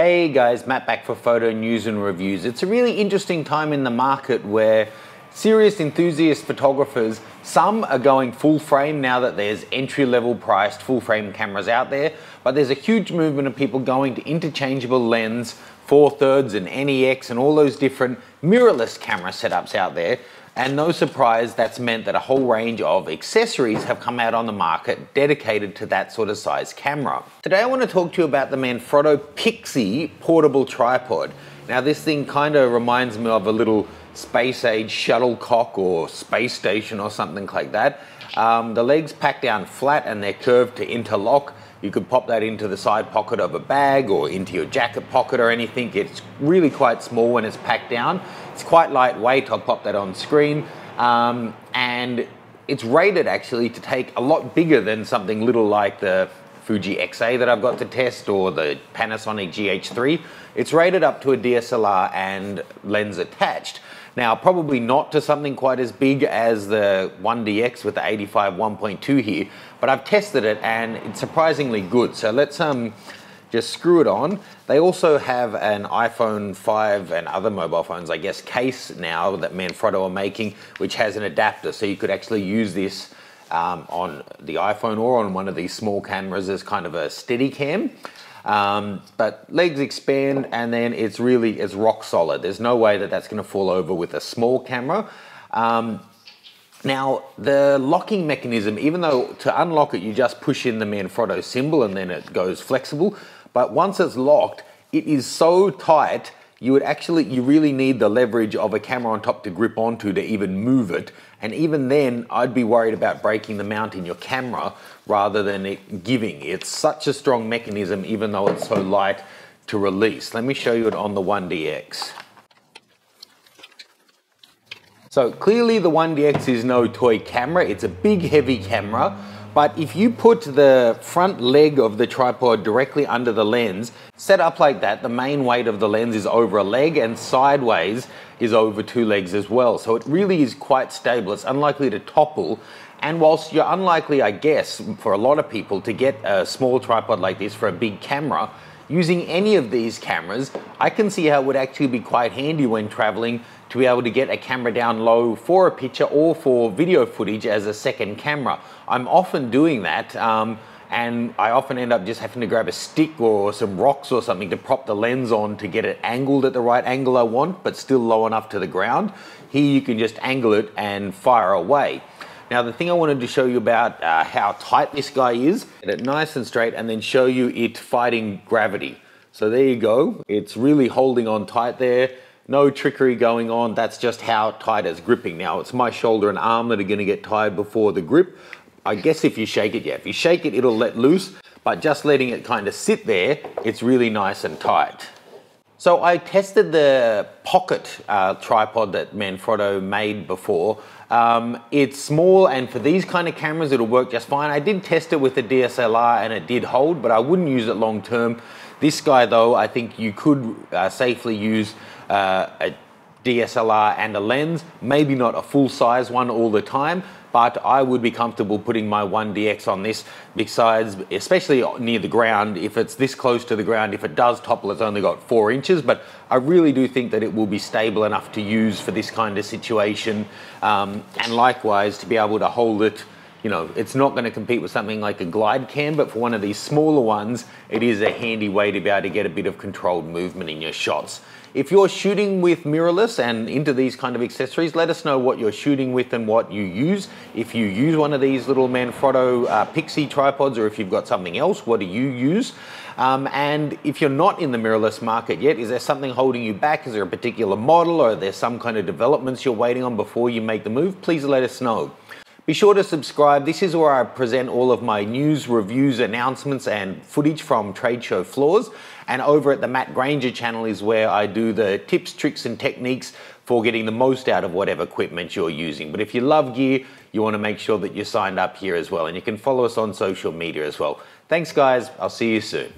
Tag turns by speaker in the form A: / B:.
A: Hey guys, Matt back for photo news and reviews. It's a really interesting time in the market where serious enthusiast photographers, some are going full frame now that there's entry-level priced full frame cameras out there, but there's a huge movement of people going to interchangeable lens, 4/3 and NEX and all those different mirrorless camera setups out there. And no surprise, that's meant that a whole range of accessories have come out on the market dedicated to that sort of size camera. Today I want to talk to you about the Manfrotto Pixie portable tripod. Now this thing kind of reminds me of a little space age shuttlecock or space station or something like that. The legs pack down flat and they're curved to interlock. You could pop that into the side pocket of a bag or into your jacket pocket or anything. It's really quite small when it's packed down. It's quite lightweight. I'll pop that on screen. And it's rated actually to take a lot bigger than something little like the Fuji XA that I've got to test or the Panasonic GH3. It's rated up to a DSLR and lens attached. Now, probably not to something quite as big as the 1DX with the 85 1.2 here, but I've tested it and it's surprisingly good. So let's just screw it on. They also have an iPhone 5 and other mobile phones, I guess, case now that Manfrotto are making, which has an adapter. So you could actually use this on the iPhone or on one of these small cameras as kind of a steady cam. But legs expand and then it's rock solid. There's no way that that's going to fall over with a small camera. Now the locking mechanism, even though to unlock it you just push in the Manfrotto symbol and then it goes flexible, but once it's locked it is so tight you really need the leverage of a camera on top to grip onto to even move it. And even then, I'd be worried about breaking the mount in your camera rather than it giving. It's such a strong mechanism, even though it's so light to release. Let me show you it on the 1DX. So clearly the 1DX is no toy camera. It's a big, heavy camera. But if you put the front leg of the tripod directly under the lens, set up like that, the main weight of the lens is over a leg and sideways is over two legs as well. So it really is quite stable. It's unlikely to topple. And whilst you're unlikely, I guess, for a lot of people to get a small tripod like this for a big camera, using any of these cameras, I can see how it would actually be quite handy when traveling to be able to get a camera down low for a picture or for video footage as a second camera. I'm often doing that and I often end up just having to grab a stick or some rocks or something to prop the lens on to get it angled at the right angle I want, but still low enough to the ground. Here you can just angle it and fire away. Now the thing I wanted to show you about how tight this guy is, get it nice and straight and then show you it fighting gravity. So there you go, it's really holding on tight there. No trickery going on, that's just how tight it's gripping. Now it's my shoulder and arm that are going to get tired before the grip. I guess if you shake it, yeah, if you shake it, it'll let loose, but just letting it kind of sit there, it's really nice and tight. So I tested the pocket tripod that Manfrotto made before. It's small and for these kind of cameras it'll work just fine. I did test it with the DSLR and it did hold, but I wouldn't use it long term. This guy though, I think you could safely use a DSLR and a lens, maybe not a full size one all the time, but I would be comfortable putting my 1DX on this besides, especially near the ground, if it's this close to the ground, if it does topple, it's only got 4 inches, but I really do think that it will be stable enough to use for this kind of situation. And likewise, to be able to hold it, you know, it's not going to compete with something like a glide cam, but for one of these smaller ones, it is a handy way to be able to get a bit of controlled movement in your shots. If you're shooting with mirrorless and into these kind of accessories, let us know what you're shooting with and what you use. If you use one of these little Manfrotto Pixie tripods, or if you've got something else, what do you use? And if you're not in the mirrorless market yet, is there something holding you back? Is there a particular model or are there some kind of developments you're waiting on before you make the move? Please let us know. Be sure to subscribe. This is where I present all of my news, reviews, announcements and footage from trade show floors. And over at the Matt Granger channel is where I do the tips, tricks and techniques for getting the most out of whatever equipment you're using. But if you love gear, you want to make sure that you're signed up here as well. And you can follow us on social media as well. Thanks guys, I'll see you soon.